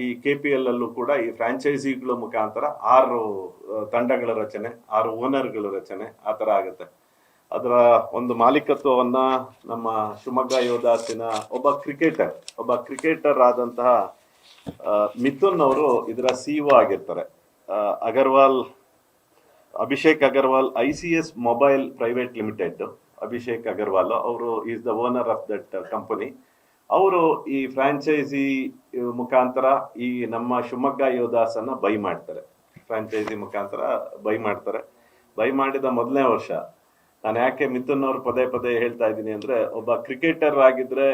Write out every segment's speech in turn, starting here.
ಈ KPL ಅಲ್ಲೂ ಕೂಡ ಈ ಫ್ರಾಂಚೈಸಿಗಳ ಮುಖಾಂತರ 6 ತಂಡಗಳ ರಚನೆ, 6 ಓನರ್ಗಳ ರಚನೆ ಆ ಥರ ಆಗುತ್ತೆ. ಅದರ ಒಂದು ಮಾಲೀಕತ್ವವನ್ನ ನಮ್ಮ ಶಿವಮೊಗ್ಗ ಯೋಧಾಸಿನ ಒಬ್ಬ ಕ್ರಿಕೆಟರ್ ಆದಂತಹ ಮಿಥುನ್ ಅವರು ಇದರ CEO ಆಗಿರ್ತಾರೆ. Abhishek Agarwal ICS mobile private limited, Abhishek Agarwal ಅವರು is the owner of that company. ಅವರು ಈ ಫ್ರಾಂಚೈಸಿ ಮುಖಾಂತರ ಈ ನಮ್ಮ ಶಿವಮೊಗ್ಗ ಯೋಧಾಸನ್ನ ಬೈ ಮಾಡ್ತಾರೆ. ಫ್ರಾಂಚೈಸಿ ಮುಖಾಂತರ ಬೈ ಮಾಡ್ತಾರೆ. ಬೈ ಮಾಡಿದ ಮೊದಲನೇ ವರ್ಷ ನಾನು ಯಾಕೆ ಮಿಥುನ್ ಅವ್ರು ಪದೇ ಹೇಳ್ತಾ ಇದ್ದೀನಿ ಅಂದ್ರೆ, ಒಬ್ಬ ಕ್ರಿಕೆಟರ್ ಆಗಿದ್ರೆ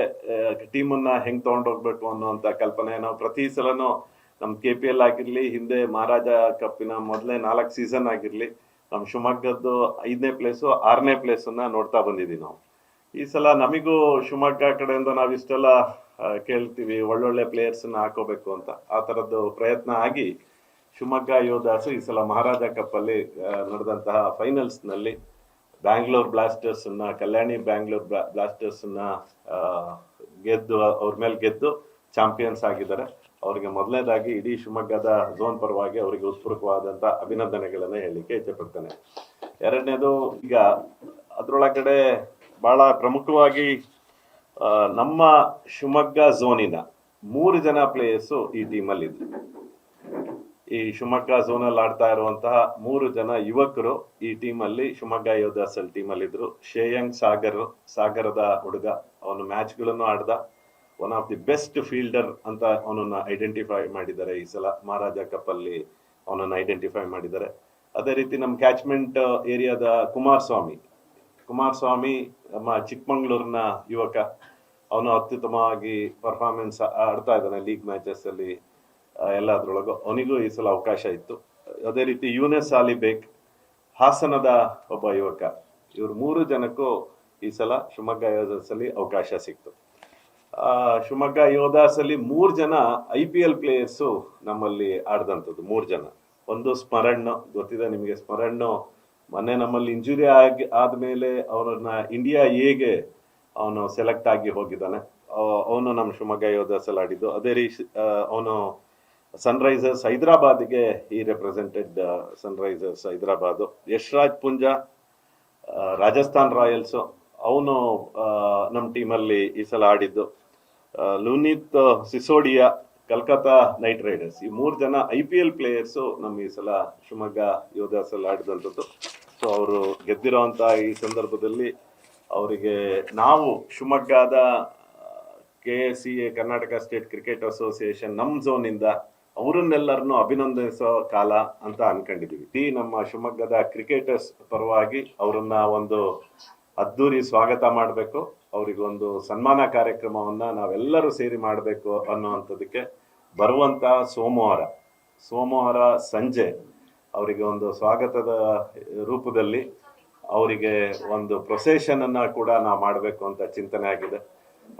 ಟೀಮನ್ನ ಹೆಂಗ್ ತಗೊಂಡೋಗ್ಬೇಕು ಅನ್ನೋಂಥ ಕಲ್ಪನೆ ನಾವು ಪ್ರತಿ ಸಲನೂ ನಮ್ KPL ಆಗಿರ್ಲಿ, ಹಿಂದೆ ಮಹಾರಾಜ ಕಪ್ಪಿನ ಮೊದಲೇ 4 ಸೀಸನ್ ಆಗಿರ್ಲಿ, ನಮ್ ಶಿವಮೊಗ್ಗದ್ದು 5ನೇ ಪ್ಲೇಸು 6ನೇ ಪ್ಲೇಸನ್ನ ನೋಡ್ತಾ ಬಂದಿದ್ದೀವಿ ನಾವು. ಈ ಸಲ ನಮಿಗೂ ಶಿವಮೊಗ್ಗ ಕಡೆಯಿಂದ ನಾವಿಷ್ಟೆಲ್ಲ ಕೇಳ್ತೀವಿ ಒಳ್ಳೊಳ್ಳೆ ಪ್ಲೇಯರ್ಸ್ನ ಹಾಕೋಬೇಕು ಅಂತ. ಆ ಥರದ್ದು ಪ್ರಯತ್ನ ಆಗಿ ಶಿವಮೊಗ್ಗ ಯೋಧಾಸು ಈ ಸಲ ಮಹಾರಾಜ ಕಪ್ಪಲ್ಲಿ ನಡೆದಂತಹ ಫೈನಲ್ಸ್ನಲ್ಲಿ ಬ್ಯಾಂಗ್ಳೂರ್ ಬ್ಲಾಸ್ಟರ್ಸ್ನ, ಕಲ್ಯಾಣಿ ಬ್ಯಾಂಗ್ಳೂರ್ ಬ್ಲಾಸ್ಟರ್ಸ್ನ ಅವ್ರ ಮೇಲೆ ಗೆದ್ದು ಚಾಂಪಿಯನ್ಸ್ ಆಗಿದ್ದಾರೆ. ಅವರಿಗೆ ಮೊದಲನೇದಾಗಿ ಇಡೀ ಶಿವಮೊಗ್ಗದ ಝೋನ್ ಪರವಾಗಿ ಅವರಿಗೆ ಉತ್ಪೂರ್ವವಾದಂಥ ಅಭಿನಂದನೆಗಳನ್ನ ಹೇಳಲಿಕ್ಕೆ ಇಚ್ಛೆಪಡ್ತೇನೆ. ಎರಡನೇದು, ಈಗ ಅದರೊಳಗಡೆ ಬಹಳ ಪ್ರಮುಖವಾಗಿ ನಮ್ಮ ಶಿವಮೊಗ್ಗ ಝೋನಿನ 3 ಜನ ಪ್ಲೇಯರ್ಸು ಈ ಟೀಮಲ್ಲಿ ಇದ್ರು. ಈ ಶಿವಮೊಗ್ಗ ಝೋನಲ್ಲಿ ಆಡ್ತಾ ಇರುವಂತಹ 3 ಜನ ಯುವಕರು ಈ ಟೀಮಲ್ಲಿ ಶಿವಮೊಗ್ಗ ಯೋಧಾಸಲ್ ಟೀಮಲ್ಲಿ ಇದ್ರು. ಶ್ರೇಯಾಂಗ್ ಸಾಗರದ ಹುಡುಗ, ಅವನು ಮ್ಯಾಚ್ಗಳನ್ನು ಆಡ್ದ. One of the best fielder ಅಂತ ಅವನನ್ನ ಐಡೆಂಟಿಫೈ ಮಾಡಿದ್ದಾರೆ. ಈ ಸಲ ಮಹಾರಾಜ ಕಪ್ ಅಲ್ಲಿ ಅವನನ್ನ ಐಡೆಂಟಿಫೈ ಮಾಡಿದ್ದಾರೆ. ಅದೇ ರೀತಿ ನಮ್ಮ ಕ್ಯಾಚ್ಮೆಂಟ್ ಏರಿಯಾದ ಕುಮಾರಸ್ವಾಮಿ ನಮ್ಮ ಚಿಕ್ಕಮಂಗ್ಳೂರಿನ ಯುವಕ, ಅವನು ಅತ್ಯುತ್ತಮವಾಗಿ ಪರ್ಫಾರ್ಮೆನ್ಸ್ ಆಡ್ತಾ ಇದ್ದಾನೆ ಲೀಗ್ ಮ್ಯಾಚಸ್ ಅಲ್ಲಿ ಎಲ್ಲದ್ರೊಳಗೂ. ಅವನಿಗೂ ಈ ಸಲ ಅವಕಾಶ ಇತ್ತು. ಅದೇ ರೀತಿ ಯೂನೆಸ್ ಅಲಿಬೇಕ್, ಹಾಸನದ ಒಬ್ಬ ಯುವಕ. ಇವ್ರು 3 ಜನಕ್ಕೂ ಈ ಸಲ ಶಿವಮೊಗ್ಗ ಯೋಧಾಸಲ್ಲಿ ಅವಕಾಶ ಸಿಕ್ತು. ಶಿವಮೊಗ್ಗ ಯೋಧಾಸಲ್ಲಿ 3 ಜನ IPL ಪ್ಲೇಯರ್ಸು ನಮ್ಮಲ್ಲಿ ಆಡ್ದಂಥದ್ದು. 3 ಜನ. ಒಂದು ಸ್ಮರಣ್, ಗೊತ್ತಿದೆ ನಿಮಗೆ. ಸ್ಮರಣ್ ಮೊನ್ನೆ ನಮ್ಮಲ್ಲಿ ಇಂಜುರಿ ಆದ್ಮೇಲೆ ಅವರನ್ನ ಇಂಡಿಯಾ ಎಗೆ ಅವನು ಸೆಲೆಕ್ಟ್ ಆಗಿ ಹೋಗಿದ್ದಾನೆ. ಅವನು ನಮ್ಮ ಶಿವಮೊಗ್ಗ ಯೋಧಾಸಲ್ಲಿ ಆಡಿದ್ದು. ಅದೇ ರೀತಿ ಅವನು ಸನ್ರೈಸರ್ಸ್ ಹೈದರಾಬಾದ್ಗೆ ಈ represented Sunrisers Hyderabad. Yash Raj Poonja Rajasthan Royals, ಅವನು ನಮ್ಮ ಟೀಮಲ್ಲಿ ಈ ಸಲ ಆಡಿದ್ದು. ಲೂನಿತ್ ಸಿಸೋಡಿಯಾ ಕಲ್ಕತ್ತಾ ನೈಟ್ ರೈಡರ್ಸ್. ಈ 3 ಜನ IPL ಪ್ಲೇಯರ್ಸು ನಮ್ಮ ಈ ಸಲ ಶಿವಮೊಗ್ಗ ಯೋಧಾಸಲ್ಲಿ ಆಡಿದಂಥದ್ದು. ಸೊ ಅವರು ಗೆದ್ದಿರೋಂಥ ಈ ಸಂದರ್ಭದಲ್ಲಿ ಅವರಿಗೆ ನಾವು ಶಿವಮೊಗ್ಗದ KSCA Karnataka state cricket association ನಮ್ಮ ಝೋನಿಂದ ಅವರನ್ನೆಲ್ಲರನ್ನು ಅಭಿನಂದಿಸೋ ಕಾಲ ಅಂತ ಅನ್ಕೊಂಡಿದೀವಿ. ಈ ನಮ್ಮ ಶಿವಮೊಗ್ಗದ ಕ್ರಿಕೆಟರ್ಸ್ ಪರವಾಗಿ ಅವರನ್ನ ಒಂದು ಅದ್ದೂರಿ ಸ್ವಾಗತ ಮಾಡಬೇಕು. ಅವರಿಗೊಂದು ಸನ್ಮಾನ ಕಾರ್ಯಕ್ರಮವನ್ನ ನಾವೆಲ್ಲರೂ ಸೇರಿ ಮಾಡಬೇಕು ಅನ್ನೋವಂಥದ್ದಕ್ಕೆ ಬರುವಂತ ಸೋಮವಾರ ಸಂಜೆ ಅವರಿಗೆ ಒಂದು ಸ್ವಾಗತದ ರೂಪದಲ್ಲಿ ಅವರಿಗೆ ಒಂದು ಪ್ರೊಸೆಷನ್ ಅನ್ನ ಕೂಡ ನಾವು ಮಾಡಬೇಕು ಅಂತ ಚಿಂತನೆ ಆಗಿದೆ.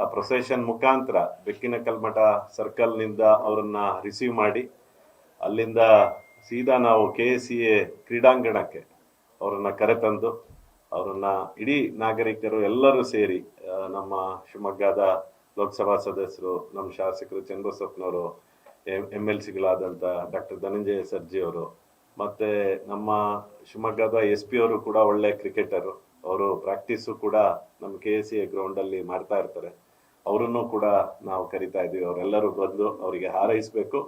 ಆ ಪ್ರೊಸೆಷನ್ ಮುಖಾಂತರ ಬೆಕ್ಕಿನ ಕಲ್ಮಠ ಸರ್ಕಲ್ ನಿಂದ ಅವರನ್ನ ರಿಸೀವ್ ಮಾಡಿ ಅಲ್ಲಿಂದ ಸೀದಾ ನಾವು KSCA ಕ್ರೀಡಾಂಗಣಕ್ಕೆ ಅವರನ್ನ ಕರೆತಂದು ಅವರನ್ನ ಇಡೀ ನಾಗರಿಕರು ಎಲ್ಲರೂ ಸೇರಿ, ನಮ್ಮ ಶಿವಮೊಗ್ಗದ ಲೋಕಸಭಾ ಸದಸ್ಯರು, ನಮ್ಮ ಶಾಸಕರು ಚನ್ನಬಸಪ್ಪನವರು, MLCಗಳಾದಂಥ ಡಾಕ್ಟರ್ ಧನಂಜಯ ಸರ್ಜಿ ಅವರು, ಮತ್ತೆ ನಮ್ಮ ಶಿವಮೊಗ್ಗದ SP ಅವರು ಕೂಡ ಒಳ್ಳೆ ಕ್ರಿಕೆಟರು. ಅವರು ಪ್ರಾಕ್ಟೀಸು ಕೂಡ ನಮ್ಮ KSCA ಗ್ರೌಂಡ್ ಅಲ್ಲಿ ಮಾಡ್ತಾ ಇರ್ತಾರೆ. ಅವರನ್ನು ಕೂಡ ನಾವು ಕರಿತಾ ಇದ್ದೀವಿ. ಅವರೆಲ್ಲರೂ ಬಂದು ಅವರಿಗೆ ಹಾರೈಸಬೇಕು.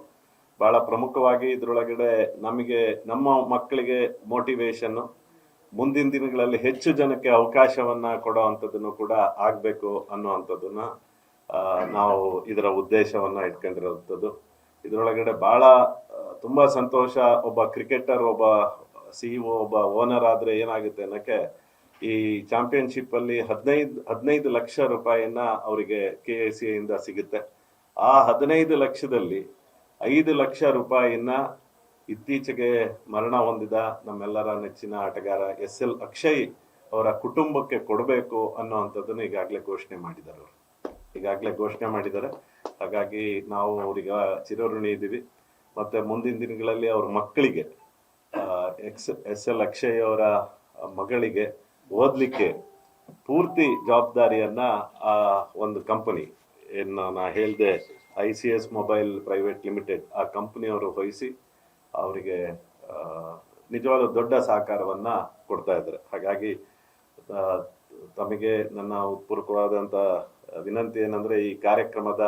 ಬಹಳ ಪ್ರಮುಖವಾಗಿ ಇದ್ರೊಳಗಡೆ ನಮಗೆ ನಮ್ಮ ಮಕ್ಕಳಿಗೆ ಮೋಟಿವೇಶನ್, ಮುಂದಿನ ದಿನಗಳಲ್ಲಿ ಹೆಚ್ಚು ಜನಕ್ಕೆ ಅವಕಾಶವನ್ನ ಕೊಡೋ ಅಂಥದ್ದನ್ನು ಕೂಡ ಆಗ್ಬೇಕು ಅನ್ನೋ ನಾವು ಇದರ ಉದ್ದೇಶವನ್ನ ಇಟ್ಕೊಂಡಿರೋಂಥದ್ದು. ಇದರೊಳಗಡೆ ಬಹಳ ತುಂಬಾ ಸಂತೋಷ. ಒಬ್ಬ ಕ್ರಿಕೆಟರ್, ಒಬ್ಬ CEO, ಒಬ್ಬ ಓನರ್ ಆದ್ರೆ ಏನಾಗುತ್ತೆ ಅನ್ನಕ್ಕೆ, ಈ ಚಾಂಪಿಯನ್ಶಿಪ್ ಅಲ್ಲಿ 15 ಲಕ್ಷ ರೂಪಾಯಿಯನ್ನ ಅವರಿಗೆ KSCA ಇಂದ ಸಿಗುತ್ತೆ. ಆ 15 ಲಕ್ಷದಲ್ಲಿ 5 ಲಕ್ಷ ರೂಪಾಯಿಯನ್ನ ಇತ್ತೀಚೆಗೆ ಮರಣ ಹೊಂದಿದ ನಮ್ಮೆಲ್ಲರ ನೆಚ್ಚಿನ ಆಟಗಾರ SL ಅಕ್ಷಯ್ ಅವರ ಕುಟುಂಬಕ್ಕೆ ಕೊಡಬೇಕು ಅನ್ನೋವಂಥದ್ದನ್ನು ಈಗಾಗಲೇ ಘೋಷಣೆ ಮಾಡಿದ್ದಾರೆ. ಹಾಗಾಗಿ ನಾವು ಅವ್ರಿಗೆ ಚಿರಋಣಿ ಇದ್ದೀವಿ. ಮತ್ತೆ ಮುಂದಿನ ದಿನಗಳಲ್ಲಿ ಅವ್ರ ಮಕ್ಕಳಿಗೆ, SL ಅಕ್ಷಯ್ ಅವರ ಮಗಳಿಗೆ ಓದ್ಲಿಕ್ಕೆ ಪೂರ್ತಿ ಜವಾಬ್ದಾರಿಯನ್ನ ಆ ಒಂದು ಕಂಪನಿ, ಏನು ನಾ ಹೇಳ್ದೆ ICS ಮೊಬೈಲ್ ಪ್ರೈವೇಟ್ ಲಿಮಿಟೆಡ್ ಆ ಕಂಪನಿಯವರು ವಹಿಸಿ ಅವರಿಗೆ ನಿಜವಾದ ದೊಡ್ಡ ಸಹಕಾರವನ್ನ ಕೊಡ್ತಾ ಇದ್ದಾರೆ. ಹಾಗಾಗಿ ಆ, ತಮಗೆ ನನ್ನ ಉತ್ಪೂರ್ವಕವಾದಂಥ ವಿನಂತಿ ಏನಂದ್ರೆ, ಈ ಕಾರ್ಯಕ್ರಮದ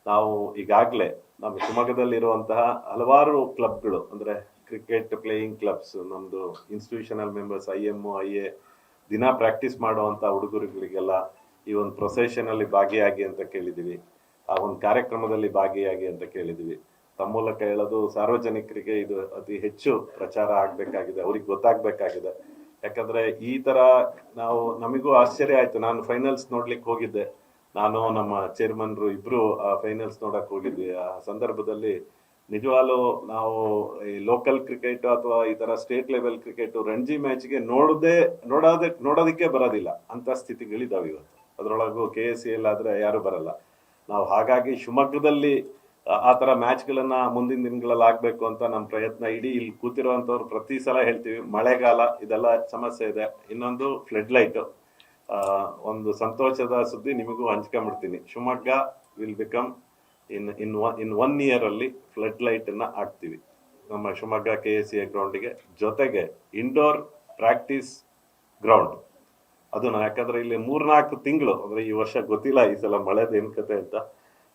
ನಾವು ಈಗಾಗಲೇ ನಮ್ಮ ಶಿವಮೊಗ್ಗದಲ್ಲಿರುವಂತಹ ಹಲವಾರು ಕ್ಲಬ್ಗಳು, ಅಂದ್ರೆ ಕ್ರಿಕೆಟ್ ಪ್ಲೇಯಿಂಗ್ ಕ್ಲಬ್ಸ್, ನಮ್ದು ಇನ್ಸ್ಟಿಟ್ಯೂಷನಲ್ ಮೆಂಬರ್ಸ್ IMO IA ದಿನ ಪ್ರಾಕ್ಟೀಸ್ ಮಾಡುವಂತ ಹುಡುಗರುಗಳಿಗೆಲ್ಲ ಈ ಒಂದು ಪ್ರೊಸೆಷನ್ ಅಲ್ಲಿ ಭಾಗಿಯಾಗಿ ಅಂತ ಕೇಳಿದೀವಿ, ಆ ಒಂದು ಕಾರ್ಯಕ್ರಮದಲ್ಲಿ ಭಾಗಿಯಾಗಿ ಅಂತ ಕೇಳಿದೀವಿ. ತಮ್ಮ ಮೂಲಕ ಹೇಳೋದು, ಸಾರ್ವಜನಿಕರಿಗೆ ಇದು ಅತಿ ಹೆಚ್ಚು ಪ್ರಚಾರ ಆಗ್ಬೇಕಾಗಿದೆ, ಅವ್ರಿಗೆ ಗೊತ್ತಾಗ್ಬೇಕಾಗಿದೆ. ಯಾಕಂದ್ರೆ ಈ ತರ ನಮಗೂ ಆಶ್ಚರ್ಯ ಆಯ್ತು. ನಾನು ಫೈನಲ್ಸ್ ನೋಡ್ಲಿಕ್ಕೆ ಹೋಗಿದ್ದೆ, ನಾನು ನಮ್ಮ ಚೇರ್ಮನ್ರು ಇಬ್ರು ಫೈನಲ್ಸ್ ನೋಡಕ್ ಹೋಗಿದ್ವಿ. ಆ ಸಂದರ್ಭದಲ್ಲಿ ನಿಜವಾಗ್ಲೂ ನಾವು ಈ ಲೋಕಲ್ ಕ್ರಿಕೆಟ್ ಅಥವಾ ಈ ತರ ಸ್ಟೇಟ್ ಲೆವೆಲ್ ಕ್ರಿಕೆಟ್ ರಣಜಿ ಮ್ಯಾಚ್ಗೆ ನೋಡೋದಕ್ಕೆ ಬರೋದಿಲ್ಲ ಅಂತ ಸ್ಥಿತಿಗಳಿದಾವೆ ಇವತ್ತು. ಅದ್ರೊಳಗು KSCL ಆದ್ರೆ ಯಾರು ಬರಲ್ಲ. ನಾವು ಹಾಗಾಗಿ ಶಿವಮೊಗ್ಗದಲ್ಲಿ ಆ ತರ ಮ್ಯಾಚ್ಗಳನ್ನ ಮುಂದಿನ ದಿನಗಳಲ್ಲಿ ಆಗ್ಬೇಕು ಅಂತ ನಮ್ಮ ಪ್ರಯತ್ನ. ಇಡೀ ಇಲ್ಲಿ ಕೂತಿರುವಂತವ್ರು ಪ್ರತಿ ಸಲ ಹೇಳ್ತೀವಿ, ಮಳೆಗಾಲ ಇದೆಲ್ಲ ಸಮಸ್ಯೆ ಇದೆ. ಇನ್ನೊಂದು ಫ್ಲಡ್ ಲೈಟ್, ಒಂದು ಸಂತೋಷದ ಸುದ್ದಿ ನಿಮಗೂ ಹಂಚ್ಕೊಂಡ್ಬಿಡ್ತೀನಿ. Shivamogga will become in 1 year ಅಲ್ಲಿ ಫ್ಲಡ್ ಲೈಟ್ ಅನ್ನ ಹಾಕ್ತಿವಿ ನಮ್ಮ ಶಿವಮೊಗ್ಗ KSCA ಗ್ರೌಂಡ್ಗೆ. ಜೊತೆಗೆ ಇಂಡೋರ್ ಪ್ರಾಕ್ಟೀಸ್ ಗ್ರೌಂಡ್ ಅದು ಯಾಕಂದ್ರೆ ಇಲ್ಲಿ 3-4 ತಿಂಗಳು, ಅಂದ್ರೆ ಈ ವರ್ಷ ಗೊತ್ತಿಲ್ಲ ಈ ಸಲ ಮಳೆದ ಏನ್ ಕತೆ ಅಂತ,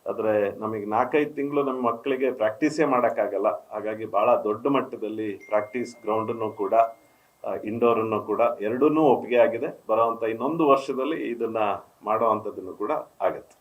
ಆದ್ರೆ ನಮಗೆ 4-5 ತಿಂಗಳು ನಮ್ಮ ಮಕ್ಕಳಿಗೆ ಪ್ರಾಕ್ಟೀಸೇ ಮಾಡಕ್ಕಾಗಲ್ಲ. ಹಾಗಾಗಿ ಬಹಳ ದೊಡ್ಡ ಮಟ್ಟದಲ್ಲಿ ಪ್ರಾಕ್ಟೀಸ್ ಗ್ರೌಂಡ್ ಅನ್ನು ಕೂಡ ಇಂಡೋರ್ ಅನ್ನು ಕೂಡ ಎರಡನ್ನೂ ಒಪ್ಪಿಗೆ ಆಗಿದೆ. ಬರುವಂತ ಇನ್ನೊಂದು ವರ್ಷದಲ್ಲಿ ಇದನ್ನ ಮಾಡುವಂತದ್ದನ್ನು ಕೂಡ ಆಗತ್ತೆ.